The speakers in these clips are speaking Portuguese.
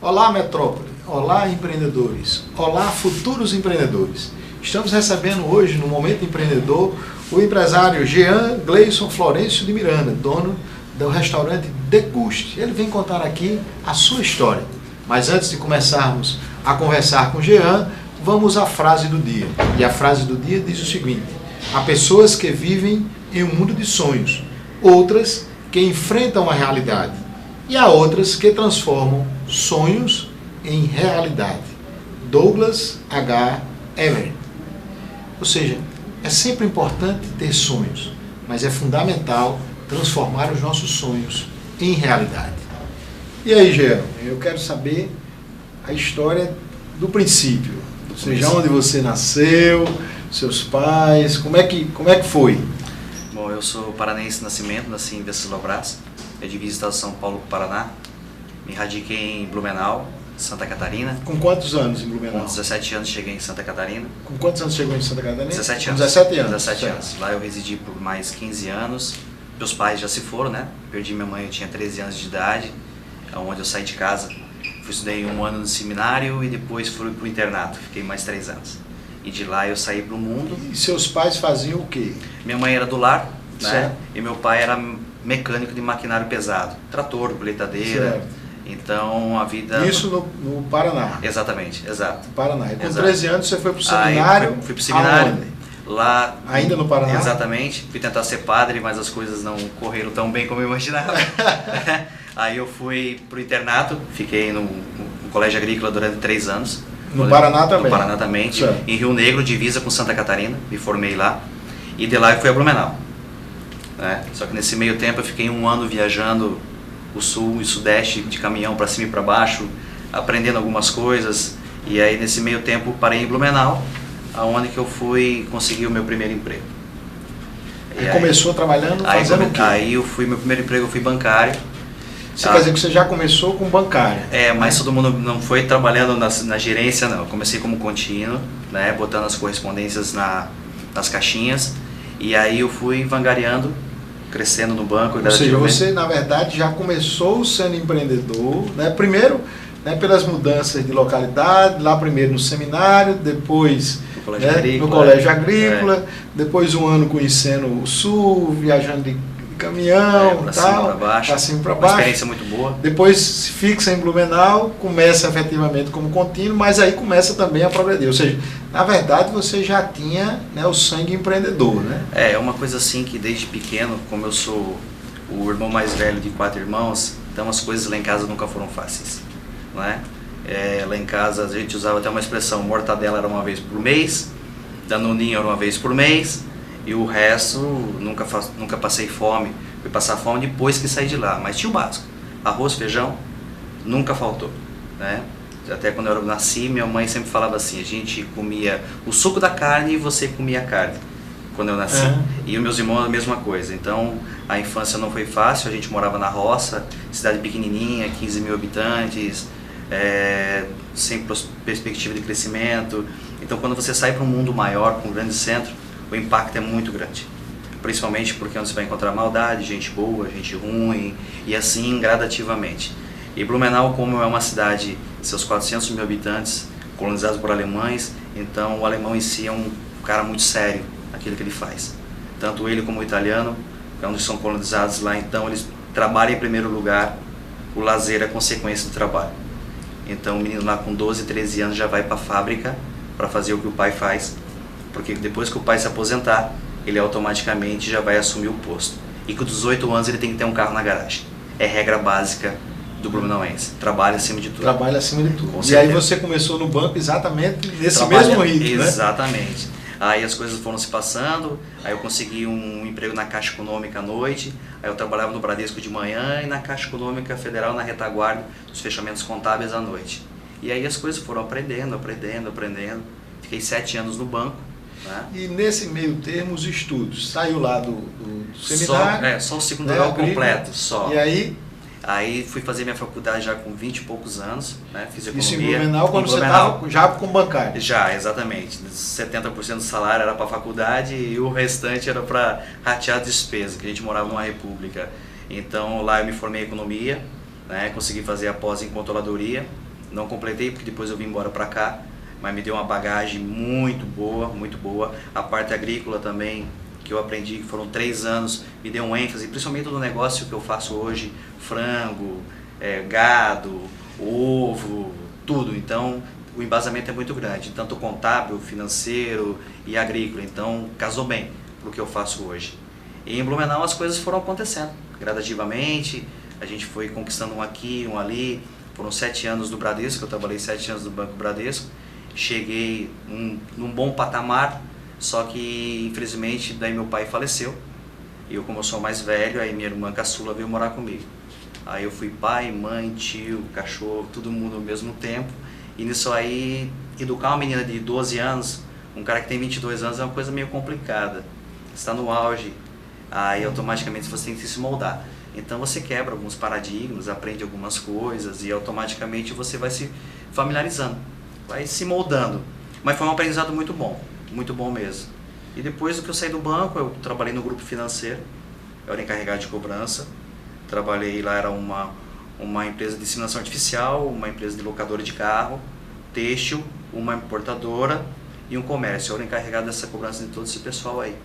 Olá, Metrópole. Olá, empreendedores. Olá, futuros empreendedores. Estamos recebendo hoje, no Momento Empreendedor, o empresário Jean Gleison Florencio de Miranda, dono do restaurante Deguste. Ele vem contar aqui a sua história. Mas antes de começarmos a conversar com Jean, vamos à frase do dia. E a frase do dia diz o seguinte: há pessoas que vivem em um mundo de sonhos, outras que enfrentam a realidade, e há outras que transformam sonhos em realidade. Douglas H. Everett. Ou seja, é sempre importante ter sonhos, mas é fundamental transformar os nossos sonhos em realidade. E aí, Jean, eu quero saber a história do princípio. Ou seja, onde você nasceu, seus pais, como é que foi? Bom, eu sou paranaense de nascimento, nasci em Venceslau Braz, é divisa do estado de São Paulo com o Paraná. Me radiquei em Blumenau, Santa Catarina. Com quantos anos em Blumenau? Com 17 anos cheguei em Santa Catarina. Com quantos anos chegou em Santa Catarina? 17 anos. Com 17 anos. 17 anos. Lá eu residi por mais 15 anos. Meus pais já se foram, né? Perdi minha mãe, eu tinha 13 anos de idade, onde eu saí de casa. Estudei um ano no seminário e depois fui para o internato. Fiquei mais 3 anos. E de lá eu saí para o mundo. E seus pais faziam o quê? Minha mãe era do lar, né? Certo. E meu pai era mecânico de maquinário pesado. Trator, colheitadeira. Certo. Então a vida... Isso no Paraná? Exatamente, exato. Paraná. E com Exato. 13 anos você foi para o seminário? Aí fui para o seminário. Aonde? Lá... Ainda no Paraná? Exatamente. Fui tentar ser padre, mas as coisas não correram tão bem como eu imaginava. Aí eu fui para o internato, fiquei no colégio agrícola durante 3 anos. No Paraná também? No Paraná também. Certo. Em Rio Negro, divisa com Santa Catarina, me formei lá. E de lá eu fui a Blumenau. Né? Só que nesse meio tempo eu fiquei 1 ano viajando o sul e sudeste de caminhão para cima e para baixo, aprendendo algumas coisas. E aí nesse meio tempo parei em Blumenau, aonde que eu fui conseguir o meu primeiro emprego. E começou trabalhando fazendo o quê? Aí meu primeiro emprego eu fui bancário. Você quer dizer que você já começou com bancária? Mas todo mundo não foi trabalhando na gerência, não. Eu comecei como contínuo, né, botando as correspondências nas caixinhas. E aí eu fui vangariando, crescendo no banco. Ou seja, você na verdade já começou sendo empreendedor, né? Primeiro, né, pelas mudanças de localidade, lá primeiro no seminário, depois no colégio agrícola, depois 1 ano conhecendo o sul, viajando de caminhão, pra cima para baixo, uma experiência muito boa. Depois se fixa em Blumenau, começa efetivamente como contínuo, mas aí começa também a progredir. Ou seja, na verdade você já tinha, né, o sangue empreendedor, né? É uma coisa assim que desde pequeno, como eu sou o irmão mais velho de 4 irmãos, então as coisas lá em casa nunca foram fáceis, né? Lá em casa a gente usava até uma expressão: mortadela era uma vez por mês, danoninho era uma vez por mês, e o resto nunca passei fome. Fui passar fome depois que saí de lá, mas tinha o básico: arroz, feijão, nunca faltou, né? Até quando eu nasci, minha mãe sempre falava assim: a gente comia o suco da carne e você comia a carne quando eu nasci. E os meus irmãos a mesma coisa. Então a infância não foi fácil, a gente morava na roça, cidade pequenininha, 15 mil habitantes, sem perspectiva de crescimento. Então quando você sai para um mundo maior, para um grande centro, o impacto é muito grande, principalmente porque onde você vai encontrar maldade, gente boa, gente ruim, e assim gradativamente. E Blumenau, como é uma cidade de seus 400 mil habitantes, colonizados por alemães, então o alemão em si é um cara muito sério naquilo que ele faz. Tanto ele como o italiano, quando são colonizados lá, então eles trabalham em primeiro lugar, o lazer é a consequência do trabalho. Então o menino lá com 12, 13 anos já vai para a fábrica para fazer o que o pai faz, porque depois que o pai se aposentar, ele automaticamente já vai assumir o posto. E com 18 anos ele tem que ter um carro na garagem. É regra básica do blumenauense. Trabalho acima de tudo. Trabalho acima de tudo. E aí você começou no banco exatamente nesse mesmo ritmo, né? Exatamente. Aí as coisas foram se passando, aí eu consegui um emprego na Caixa Econômica à noite, aí eu trabalhava no Bradesco de manhã e na Caixa Econômica Federal na retaguarda dos fechamentos contábeis à noite. E aí as coisas foram aprendendo. Fiquei 7 anos no banco. Né? E nesse meio termo, os estudos, saiu lá do seminário? Só o segundo grau completo, só. E aí? Aí fui fazer minha faculdade já com 20 e poucos anos, né? Fiz economia. Isso em Blumenau, quando você estava já com bancário? Já, exatamente. 70% do salário era para a faculdade e o restante era para ratear a despesa, que a gente morava numa república. Então lá eu me formei em economia, né? Consegui fazer a pós em controladoria, Não completei porque depois eu vim embora para cá, mas me deu uma bagagem muito boa, muito boa. A parte agrícola também, que eu aprendi, que foram 3 anos, me deu um ênfase, principalmente no negócio que eu faço hoje, frango, gado, ovo, tudo. Então, o embasamento é muito grande, tanto contábil, financeiro e agrícola. Então, casou bem para o que eu faço hoje. E em Blumenau as coisas foram acontecendo gradativamente, a gente foi conquistando um aqui, um ali. Foram 7 anos do Bradesco, eu trabalhei 7 anos no Banco Bradesco. Cheguei num bom patamar, só que infelizmente daí meu pai faleceu. E eu, como eu sou mais velho, aí minha irmã caçula veio morar comigo. Aí eu fui pai, mãe, tio, cachorro, todo mundo ao mesmo tempo. E nisso aí, educar uma menina de 12 anos, um cara que tem 22 anos é uma coisa meio complicada. Está no auge, aí automaticamente você tem que se moldar. Então você quebra alguns paradigmas, aprende algumas coisas e automaticamente você vai se familiarizando, vai se moldando. Mas foi um aprendizado muito bom mesmo. E depois do que eu saí do banco, eu trabalhei no grupo financeiro, eu era encarregado de cobrança. Trabalhei lá, era uma empresa de inseminação artificial, uma empresa de locadora de carro, têxtil, uma importadora e um comércio. Eu era encarregado dessa cobrança de todo esse pessoal aí.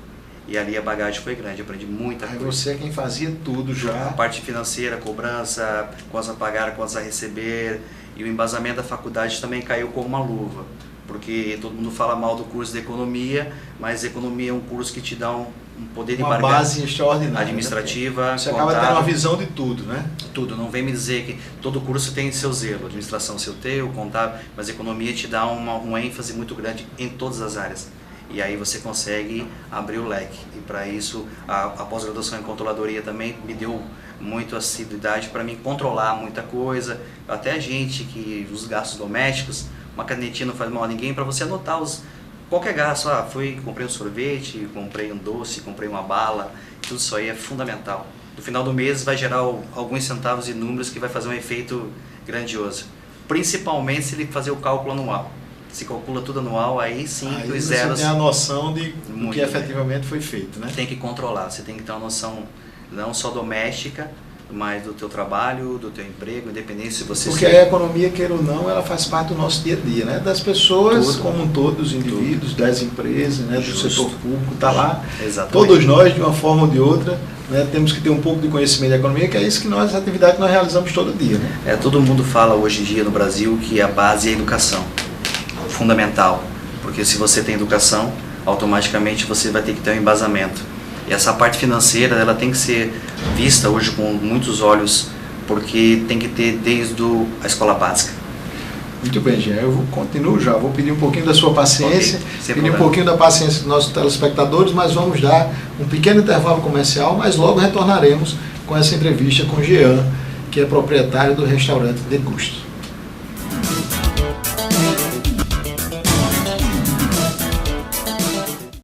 E ali a bagagem foi grande, aprendi muita coisa. Você é quem fazia tudo já. A parte financeira, cobrança, quantos a pagar, quantos a receber. E o embasamento da faculdade também caiu como uma luva. Porque todo mundo fala mal do curso de economia, mas economia é um curso que te dá um poder de uma base extraordinária. Administrativa, né? Você acaba tendo uma visão de tudo, né? Tudo. Não vem me dizer que todo curso tem seu zelo. Administração seu teu, contábil, mas economia te dá um ênfase muito grande em todas as áreas. E aí você consegue abrir o leque. E para isso, a pós-graduação em controladoria também me deu muito assiduidade para mim controlar muita coisa. Até a gente que os gastos domésticos, uma canetinha não faz mal a ninguém, para você anotar qualquer gasto. Comprei um sorvete, comprei um doce, comprei uma bala. Tudo isso aí é fundamental. No final do mês vai gerar alguns centavos e números que vai fazer um efeito grandioso. Principalmente se ele fazer o cálculo anual. Se calcula tudo anual, aí sim aí os zeros... Você tem a noção do que efetivamente foi feito, né? Tem que controlar, você tem que ter uma noção não só doméstica, mas do teu trabalho, do teu emprego, independente se você... Porque a economia, queira ou não, ela faz parte do nosso dia a dia, né? Das pessoas, tudo, como um todo, dos indivíduos, das empresas, né? Do setor público, está lá. Exatamente. Todos nós, de uma forma ou de outra, né? Temos que ter um pouco de conhecimento da economia, que é isso que essa atividade que nós realizamos todo dia, né? Todo mundo fala hoje em dia no Brasil que a base é a educação. Fundamental, porque se você tem educação, automaticamente você vai ter que ter um embasamento. E essa parte financeira, ela tem que ser vista hoje com muitos olhos, porque tem que ter desde a escola básica. Muito bem, Jean, eu continuo já, vou pedir um pouquinho da sua paciência, pedir um pouquinho da paciência dos nossos telespectadores, mas vamos dar um pequeno intervalo comercial, mas logo retornaremos com essa entrevista com Jean, que é proprietário do restaurante Degusto.